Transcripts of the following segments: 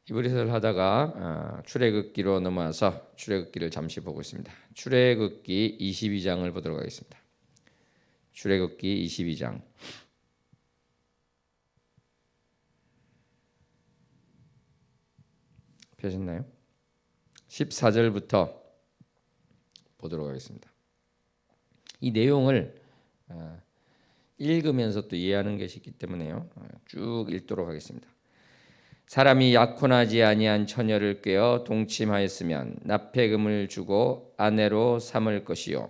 이브리서를 하다가 출애굽기로 넘어와서 출애굽기를 잠시 보고 있습니다. 출애굽기 22장을 보도록 하겠습니다. 출애굽기 22장. 펴셨나요? 14절부터 보도록 하겠습니다. 이 내용을 읽으면서 또 이해하는 것이 있기 때문에요. 쭉 읽도록 하겠습니다. 사람이 약혼하지 아니한 처녀를 꾀어 동침하였으면 납폐금을 주고 아내로 삼을 것이요,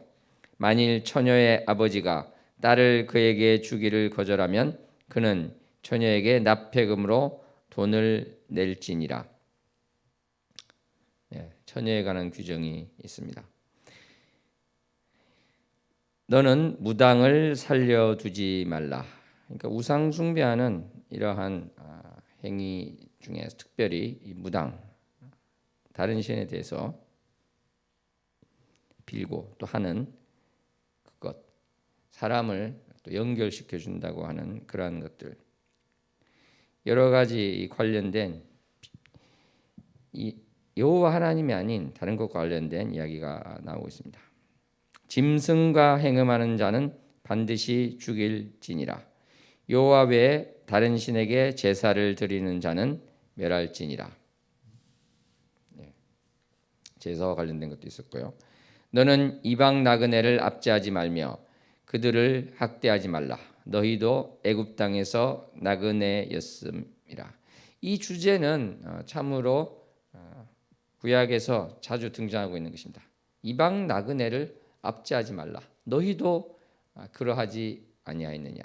만일 처녀의 아버지가 딸을 그에게 주기를 거절하면 그는 처녀에게 납폐금으로 돈을 낼지니라. 처녀에 관한 규정이 있습니다. 너는 무당을 살려두지 말라. 그러니까 우상 숭배하는 이러한 행위 중에 특별히 이 무당, 다른 신에 대해서 빌고 또 하는 그것, 사람을 또 연결시켜 준다고 하는 그러한 것들, 여러 가지 관련된 이 여호와 하나님이 아닌 다른 것과 관련된 이야기가 나오고 있습니다. 짐승과 행음하는 자는 반드시 죽일지니라. 여호와 외에 다른 신에게 제사를 드리는 자는 멸할지니라. 제사와 관련된 것도 있었고요. 너는 이방 나그네를 압제하지 말며 그들을 학대하지 말라. 너희도 애굽 땅에서 나그네였음이라. 이 주제는 참으로 구약에서 자주 등장하고 있는 것입니다. 이방 나그네를 압제하지 말라. 너희도 그러하지 아니하였느냐.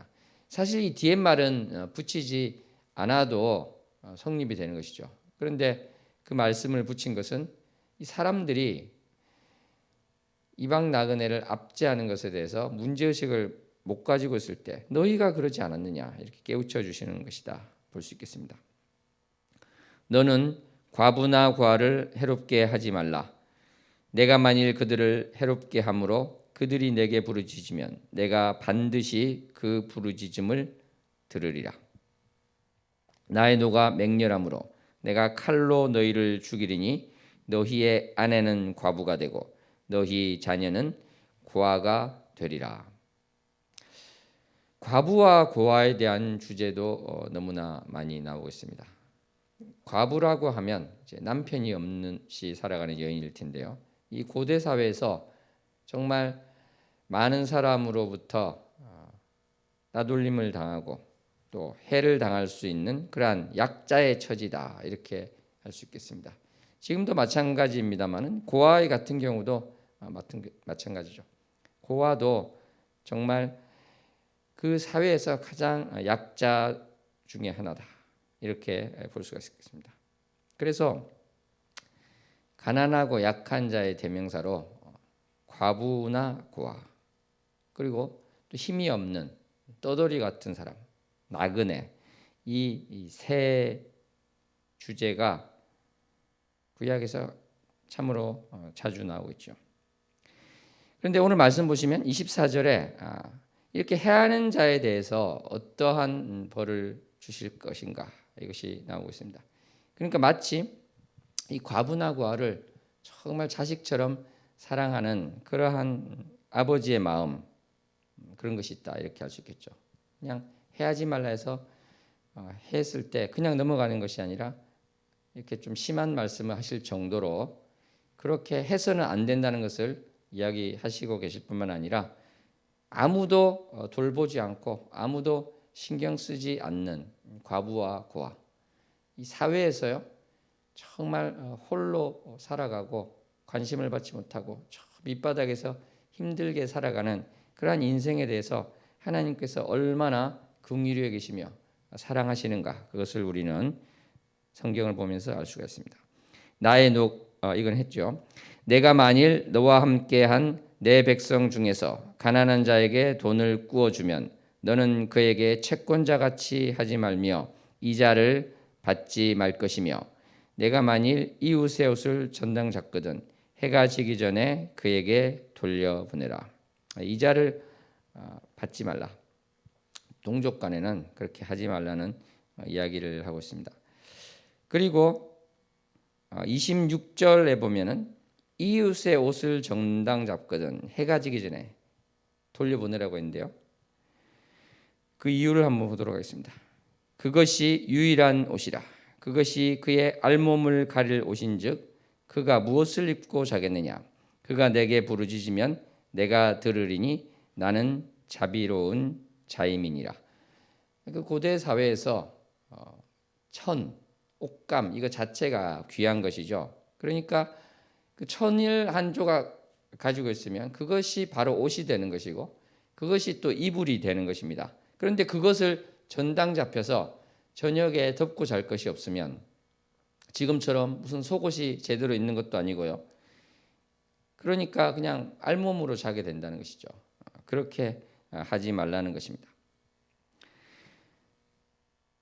사실 이 뒤에 말은 붙이지 않아도 성립이 되는 것이죠. 그런데 그 말씀을 붙인 것은 이 사람들이 이방 나그네를 압제하는 것에 대해서 문제의식을 못 가지고 있을 때 너희가 그러지 않았느냐 이렇게 깨우쳐 주시는 것이다 볼 수 있겠습니다. 너는 과부나 고아를 해롭게 하지 말라. 내가 만일 그들을 해롭게 함으로 그들이 내게 부르짖으면 내가 반드시 그 부르짖음을 들으리라. 나의 노가 맹렬함으로 내가 칼로 너희를 죽이리니 너희의 아내는 과부가 되고 너희 자녀는 고아가 되리라. 과부와 고아에 대한 주제도 너무나 많이 나오고 있습니다. 과부라고 하면 이제 남편이 없는 시 살아가는 여인일 텐데요. 이 고대 사회에서 정말 많은 사람으로부터 따돌림을 당하고 또 해를 당할 수 있는 그러한 약자의 처지다 이렇게 할 수 있겠습니다. 지금도 마찬가지입니다만은 고아 같은 경우도 마찬가지죠. 고아도 정말 그 사회에서 가장 약자 중에 하나다 이렇게 볼 수가 있겠습니다. 그래서 가난하고 약한 자의 대명사로 과부나 고아, 그리고 또 힘이 없는 떠돌이 같은 사람, 나그네, 이 세 주제가 구약에서 참으로 자주 나오고 있죠. 그런데 오늘 말씀 보시면 24절에 이렇게 해하는 자에 대해서 어떠한 벌을 주실 것인가 이것이 나오고 있습니다. 그러니까 마치 이 과부나 고아를 정말 자식처럼 사랑하는 그러한 아버지의 마음, 그런 것이 있다 이렇게 할 수 있겠죠. 그냥 해하지 말라 해서 했을 때 그냥 넘어가는 것이 아니라 이렇게 좀 심한 말씀을 하실 정도로 그렇게 해서는 안 된다는 것을 이야기하시고 계실 뿐만 아니라 아무도 돌보지 않고 아무도 신경 쓰지 않는 과부와 고아, 이 사회에서요 정말 홀로 살아가고 관심을 받지 못하고 저 밑바닥에서 힘들게 살아가는 그러한 인생에 대해서 하나님께서 얼마나 긍휼히 여기시며 사랑하시는가, 그것을 우리는 성경을 보면서 알 수가 있습니다. 나의 이건 했죠. 내가 만일 너와 함께한 내 백성 중에서 가난한 자에게 돈을 꾸어주면 너는 그에게 채권자같이 하지 말며 이자를 받지 말 것이며 내가 만일 이웃의 옷을 전당 잡거든 해가 지기 전에 그에게 돌려보내라. 이자를 받지 말라. 동족 간에는 그렇게 하지 말라는 이야기를 하고 있습니다. 그리고 26절에 보면은 이웃의 옷을 정당 잡거든 해가 지기 전에 돌려보내라고 했는데요. 그 이유를 한번 보도록 하겠습니다. 그것이 유일한 옷이라. 그것이 그의 알몸을 가릴 옷인즉 그가 무엇을 입고 자겠느냐. 그가 내게 부르짖으면 내가 들으리니 나는 자비로운 자임이니라. 그 고대 사회에서 천, 옷감 이거 자체가 귀한 것이죠. 그러니까 그 천일 한 조각 가지고 있으면 그것이 바로 옷이 되는 것이고 그것이 또 이불이 되는 것입니다. 그런데 그것을 전당 잡혀서 저녁에 덮고 잘 것이 없으면 지금처럼 무슨 속옷이 제대로 있는 것도 아니고요. 그러니까 그냥 알몸으로 자게 된다는 것이죠. 그렇게 하지 말라는 것입니다.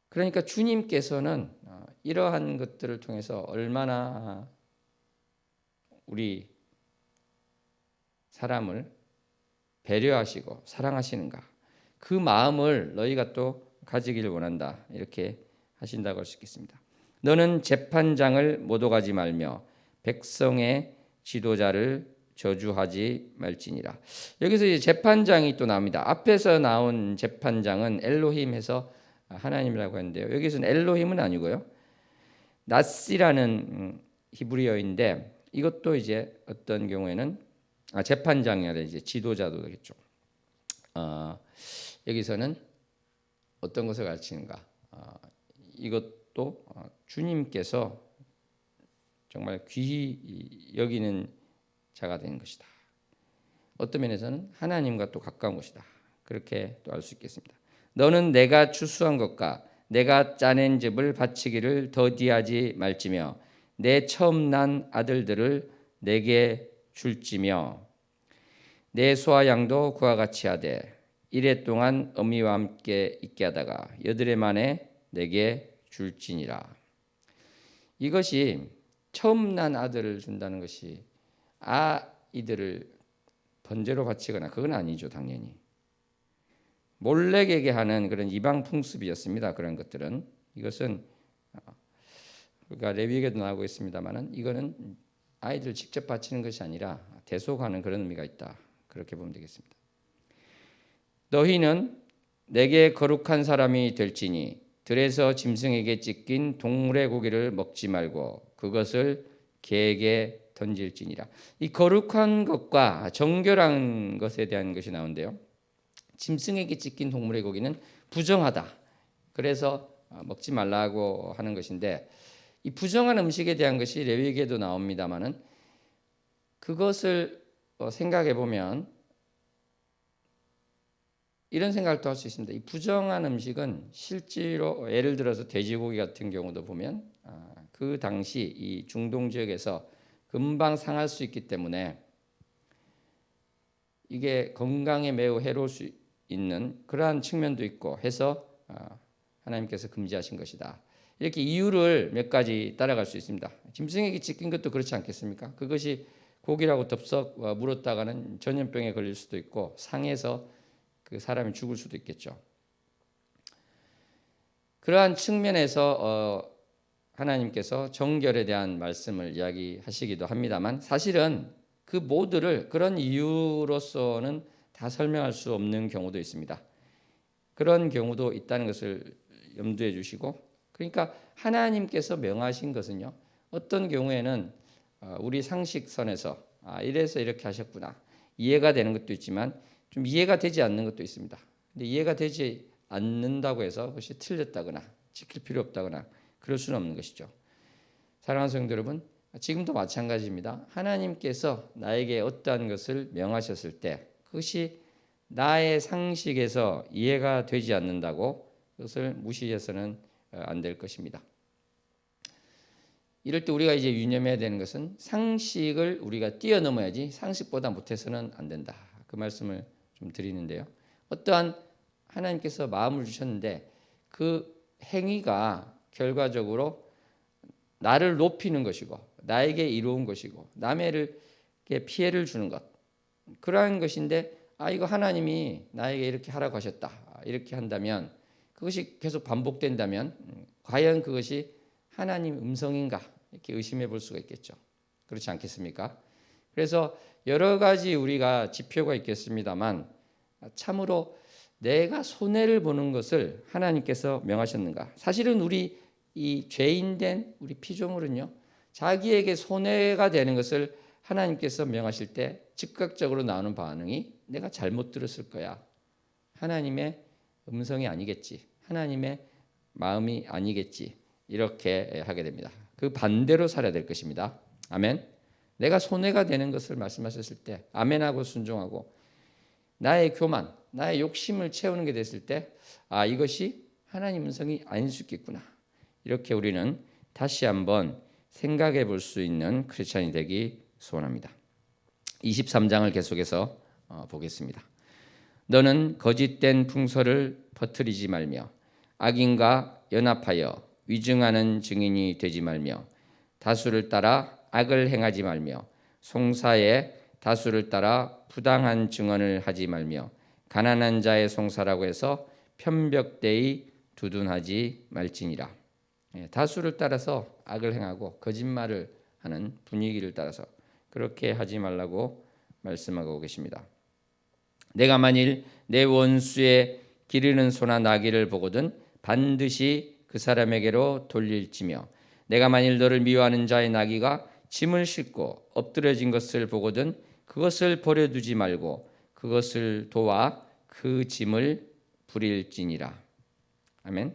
그러니까 주님께서는 이러한 것들을 통해서 얼마나 우리 사람을 배려하시고 사랑하시는가. 그 마음을 너희가 또 가지기를 원한다. 이렇게 하신다고 할 수 있겠습니다. 너는 재판장을 모독하지 말며 백성의 지도자를 저주하지 말지니라. 여기서 이제 재판장이 또 나옵니다. 앞에서 나온 재판장은 엘로힘 해서 하나님이라고 하는데요. 여기서는 엘로힘은 아니고요. 나시라는 히브리어인데 이것도 이제 어떤 경우에는 재판장이 아니라 이제 지도자도 되겠죠. 여기서는 어떤 것을 가르치는가? 이것도 주님께서 정말 귀히 여기는 자가 되는 것이다. 어떤 면에서는 하나님과 또 가까운 것이다. 그렇게 또 알 수 있겠습니다. 너는 내가 추수한 것과 내가 짜낸 즙을 바치기를 더디하지 말지며 내 처음 난 아들들을 내게 줄지며 내 소와 양도 그와 같이 하되 이래 동안 어미와 함께 있게 하다가 여드레 만에 내게 줄지니라. 이것이 처음 난 아들을 준다는 것이 아이들을 번제로 바치거나 그건 아니죠. 당연히 몰래게게 하는 그런 이방 풍습이었습니다. 그런 것들은 이것은 우리가 레위기에도 나오고 있습니다만은 이거는 아이들 직접 바치는 것이 아니라 대속하는 그런 의미가 있다. 그렇게 보면 되겠습니다. 너희는 내게 거룩한 사람이 될지니 들에서 짐승에게 찢긴 동물의 고기를 먹지 말고 그것을 개에게 던질지니라. 이 거룩한 것과 정결한 것에 대한 것이 나오는데요. 짐승에게 찢긴 동물의 고기는 부정하다. 그래서 먹지 말라고 하는 것인데 이 부정한 음식에 대한 것이 레위기에도 나옵니다만은 그것을 생각해 보면 이런 생각을 또 할 수 있습니다. 이 부정한 음식은 실제로 예를 들어서 돼지고기 같은 경우도 보면 그 당시 이 중동 지역에서 금방 상할 수 있기 때문에 이게 건강에 매우 해로울 수 있는 그러한 측면도 있고 해서 하나님께서 금지하신 것이다. 이렇게 이유를 몇 가지 따라갈 수 있습니다. 짐승에게 찢긴 것도 그렇지 않겠습니까? 그것이 고기라고 덥석 물었다가는 전염병에 걸릴 수도 있고 상해서 그 사람이 죽을 수도 있겠죠. 그러한 측면에서 하나님께서 정결에 대한 말씀을 이야기하시기도 합니다만 사실은 그 모두를 그런 이유로서는 다 설명할 수 없는 경우도 있습니다. 그런 경우도 있다는 것을 염두에 주시고 그러니까 하나님께서 명하신 것은요. 어떤 경우에는 우리 상식선에서 이래서 이렇게 하셨구나 이해가 되는 것도 있지만 좀 이해가 되지 않는 것도 있습니다. 근데 이해가 되지 않는다고 해서 그것이 틀렸다거나 지킬 필요 없다거나 그럴 수는 없는 것이죠. 사랑하는 성도 여러분, 지금도 마찬가지입니다. 하나님께서 나에게 어떠한 것을 명하셨을 때 그것이 나의 상식에서 이해가 되지 않는다고 그것을 무시해서는 안 될 것입니다. 이럴 때 우리가 이제 유념해야 되는 것은 상식을 우리가 뛰어넘어야지 상식보다 못해서는 안 된다. 그 말씀을 좀 드리는데요. 어떠한 하나님께서 마음을 주셨는데 그 행위가 결과적으로 나를 높이는 것이고 나에게 이로운 것이고 남에게 피해를 주는 것 그러한 것인데 이거 하나님이 나에게 이렇게 하라고 하셨다. 이렇게 한다면 그것이 계속 반복된다면 과연 그것이 하나님 음성인가 이렇게 의심해 볼 수가 있겠죠. 그렇지 않겠습니까? 그래서 여러 가지 우리가 지표가 있겠습니다만 참으로 내가 손해를 보는 것을 하나님께서 명하셨는가? 사실은 우리 이 죄인된 우리 피조물은요, 자기에게 손해가 되는 것을 하나님께서 명하실 때 즉각적으로 나오는 반응이 내가 잘못 들었을 거야. 하나님의 음성이 아니겠지. 하나님의 마음이 아니겠지. 이렇게 하게 됩니다. 그 반대로 살아야 될 것입니다. 아멘. 내가 손해가 되는 것을 말씀하셨을 때 아멘하고 순종하고 나의 교만, 나의 욕심을 채우는 게 됐을 때 이것이 하나님 음성이 아닐 수 있겠구나. 이렇게 우리는 다시 한번 생각해 볼 수 있는 크리스찬이 되기 소원합니다. 23장을 계속해서 보겠습니다. 너는 거짓된 풍설을 퍼뜨리지 말며 악인과 연합하여 위증하는 증인이 되지 말며 다수를 따라 악을 행하지 말며 송사에 다수를 따라 부당한 증언을 하지 말며 가난한 자의 송사라고 해서 편벽되이 두둔하지 말지니라. 다수를 따라서 악을 행하고 거짓말을 하는 분위기를 따라서 그렇게 하지 말라고 말씀하고 계십니다. 내가 만일 내 원수의 기르는 소나 나귀를 보거든 반드시 그 사람에게로 돌릴지며 내가 만일 너를 미워하는 자의 나귀가 짐을 싣고 엎드려진 것을 보거든 그것을 버려두지 말고 그것을 도와 그 짐을 부릴지니라. 아멘.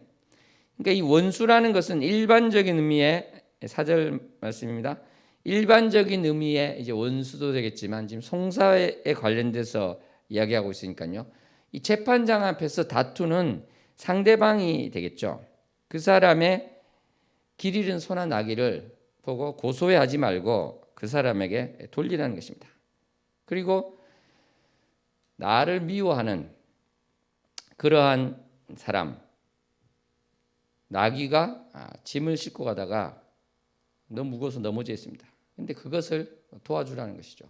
그러니까 이 원수라는 것은 일반적인 의미의 사절 말씀입니다. 일반적인 의미의 이제 원수도 되겠지만 지금 송사에 관련돼서 이야기하고 있으니까요. 이 재판장 앞에서 다투는 상대방이 되겠죠. 그 사람의 길 잃은 소나 나귀를 보고 고소해하지 말고 그 사람에게 돌리라는 것입니다. 그리고 나를 미워하는 그러한 사람, 나귀가 짐을 싣고 가다가 너무 무거워서 넘어져 있습니다. 그런데 그것을 도와주라는 것이죠.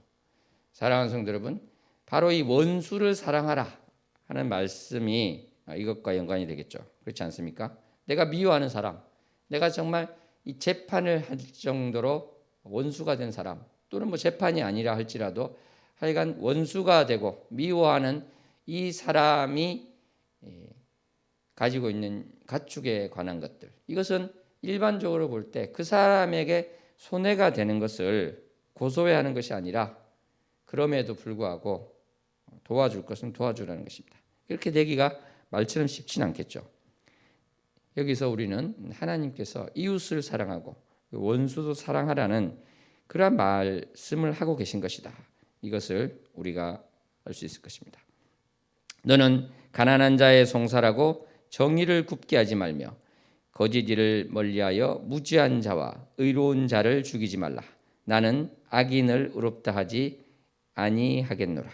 사랑하는 성도 여러분, 바로 이 원수를 사랑하라 하는 말씀이 이것과 연관이 되겠죠. 그렇지 않습니까? 내가 미워하는 사람, 내가 정말 이 재판을 할 정도로 원수가 된 사람, 또는 뭐 재판이 아니라 할지라도 하여간 원수가 되고 미워하는 이 사람이 가지고 있는 가축에 관한 것들, 이것은 일반적으로 볼 때 그 사람에게 손해가 되는 것을 고소해야 하는 것이 아니라 그럼에도 불구하고 도와줄 것은 도와주라는 것입니다. 이렇게 되기가 말처럼 쉽지는 않겠죠. 여기서 우리는 하나님께서 이웃을 사랑하고 원수도 사랑하라는 그러한 말씀을 하고 계신 것이다. 이것을 우리가 알 수 있을 것입니다. 너는 가난한 자의 송사라고 정의를 굽게 하지 말며 거짓 일을 멀리하여 무지한 자와 의로운 자를 죽이지 말라. 나는 악인을 의롭다 하지 아니하겠노라.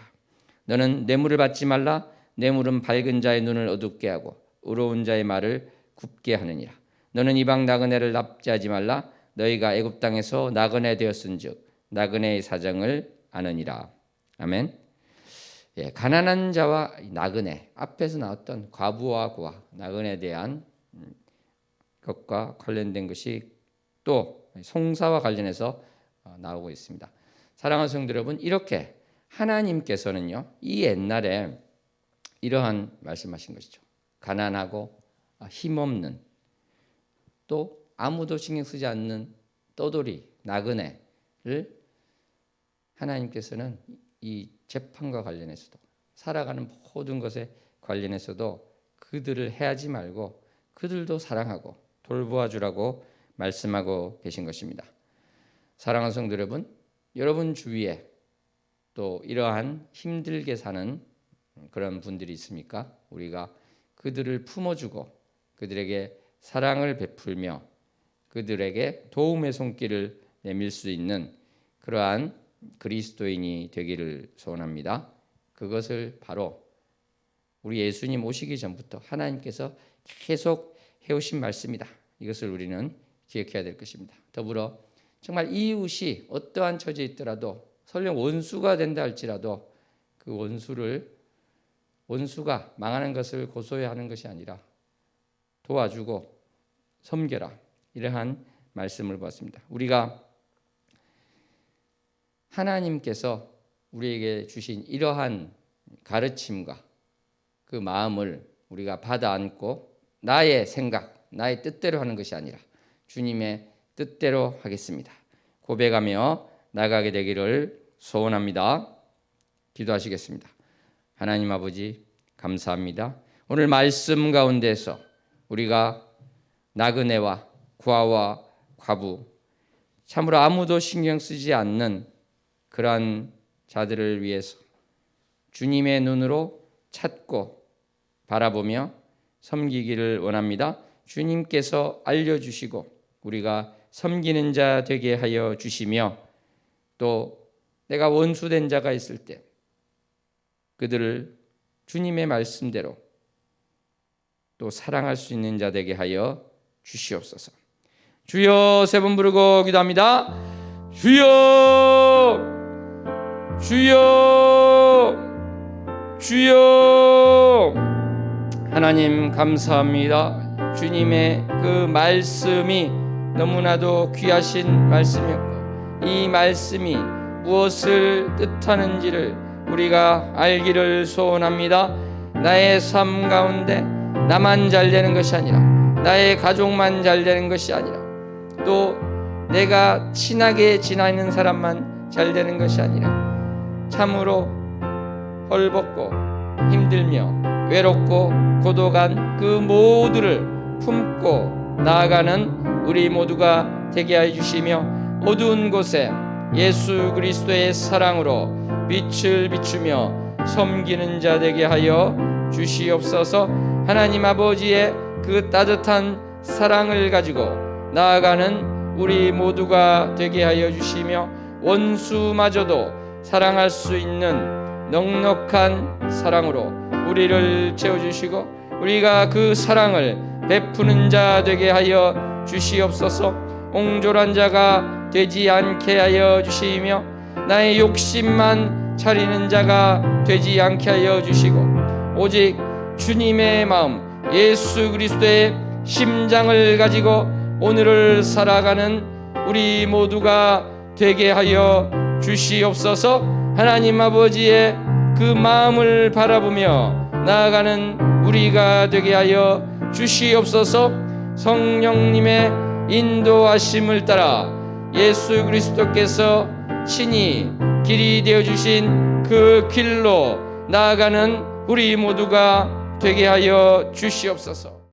너는 뇌물을 받지 말라. 뇌물은 밝은 자의 눈을 어둡게 하고 의로운 자의 말을 굽게 하느니라. 너는 이방 나그네를 납치하지 말라. 너희가 애굽 땅에서 나그네 되었은즉 나그네의 사정을 아느니라. 아멘. 가난한 자와 나그네, 앞에서 나왔던 과부와 고아, 나그네에 대한 것과 관련된 것이 또 송사와 관련해서 나오고 있습니다. 사랑하는 성도 여러분, 이렇게 하나님께서는요, 이 옛날에 이러한 말씀하신 것이죠. 가난하고 힘없는, 또 아무도 신경 쓰지 않는 떠돌이, 나그네를 하나님께서는 이 재판과 관련해서도, 살아가는 모든 것에 관련해서도 그들을 해하지 말고 그들도 사랑하고 돌보아 주라고 말씀하고 계신 것입니다. 사랑하는 성도 여러분, 여러분 주위에 또 이러한 힘들게 사는 그런 분들이 있습니까? 우리가 그들을 품어주고 그들에게 사랑을 베풀며 그들에게 도움의 손길을 내밀 수 있는 그러한 그리스도인이 되기를 소원합니다. 그것을 바로 우리 예수님 오시기 전부터 하나님께서 계속 해오신 말씀이다. 이것을 우리는 기억해야 될 것입니다. 더불어 정말 이웃이 어떠한 처지에 있더라도 설령 원수가 된다 할지라도 그 원수가 망하는 것을 고소해야 하는 것이 아니라 도와주고 섬겨라. 이러한 말씀을 보았습니다. 우리가 하나님께서 우리에게 주신 이러한 가르침과 그 마음을 우리가 받아 안고 나의 생각, 나의 뜻대로 하는 것이 아니라 주님의 뜻대로 하겠습니다 고백하며 나가게 되기를 소원합니다. 기도하시겠습니다. 하나님 아버지 감사합니다. 오늘 말씀 가운데서 우리가 나그네와 고아와 과부, 참으로 아무도 신경 쓰지 않는 그러한 자들을 위해서 주님의 눈으로 찾고 바라보며 섬기기를 원합니다. 주님께서 알려주시고 우리가 섬기는 자 되게 하여 주시며, 또 내가 원수된 자가 있을 때 그들을 주님의 말씀대로 또 사랑할 수 있는 자 되게 하여 주시옵소서. 주여, 세 번 부르고 기도합니다. 주여, 주여, 주여. 하나님 감사합니다. 주님의 그 말씀이 너무나도 귀하신 말씀이었고, 이 말씀이 무엇을 뜻하는지를 우리가 알기를 소원합니다. 나의 삶 가운데 나만 잘 되는 것이 아니라, 나의 가족만 잘 되는 것이 아니라, 또 내가 친하게 지내는 사람만 잘 되는 것이 아니라, 참으로 헐벗고 힘들며 외롭고 고독한 그 모두를 품고 나아가는 우리 모두가 되게 하여 주시며, 어두운 곳에 예수 그리스도의 사랑으로 빛을 비추며 섬기는 자 되게 하여 주시옵소서. 하나님 아버지의 그 따뜻한 사랑을 가지고 나아가는 우리 모두가 되게 하여 주시며, 원수마저도 사랑할 수 있는 넉넉한 사랑으로 우리를 채워주시고, 우리가 그 사랑을 베푸는 자 되게 하여 주시옵소서. 옹졸한 자가 되지 않게 하여 주시며, 나의 욕심만 차리는 자가 되지 않게 하여 주시고, 오직 주님의 마음, 예수 그리스도의 심장을 가지고 오늘을 살아가는 우리 모두가 되게 하여 주시옵소서. 하나님 아버지의 그 마음을 바라보며 나아가는 우리가 되게 하여 주시옵소서. 성령님의 인도하심을 따라 예수 그리스도께서 친히 길이 되어주신 그 길로 나아가는 우리 모두가 되게 하여 주시옵소서.